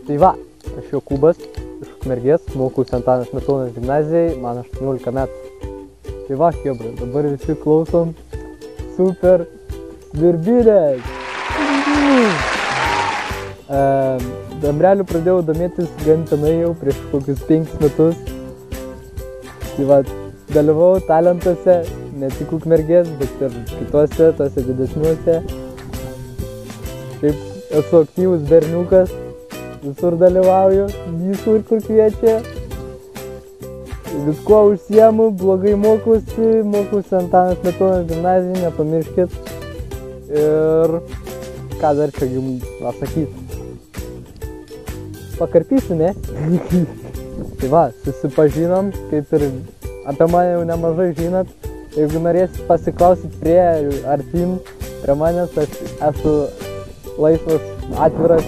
Tai va, aš Jokūbas iš Ukmergės, mokausi Antanas Smetonos gimnazijai, man 18 metų. Tai va, chebra, dabar visi klausom super Birbynės. Dambreliu pradėjau domėtis gan senai jau prieš kokius 5 metus. Tai va, dalyvau talentuose, ne tik Ukmergės, bet ir kitose, tose didesniuose. Šiaip esu aktyvus berniukas, visur dalyvauju, visur kur kviečia. Viskuo užsiemu, blogai mokausi Antanas Smetonos gimnazijai, nepamirškit. Ir ką dar čia galiu sakyti? Pakarpysiu, ne? Tai va, susipažinom, kaip ir apie mane jau nemažai žinot. Jeigu norėsit pasiklausyt prie artin, prie manęs, aš esu laisvas, atviras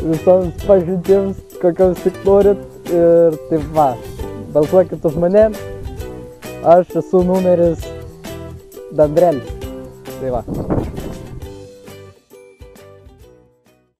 visoms pažintims, kokios tik norit. Ir taip va, balsuokit už mane, aš esu numeris Dambrelį. Tai va.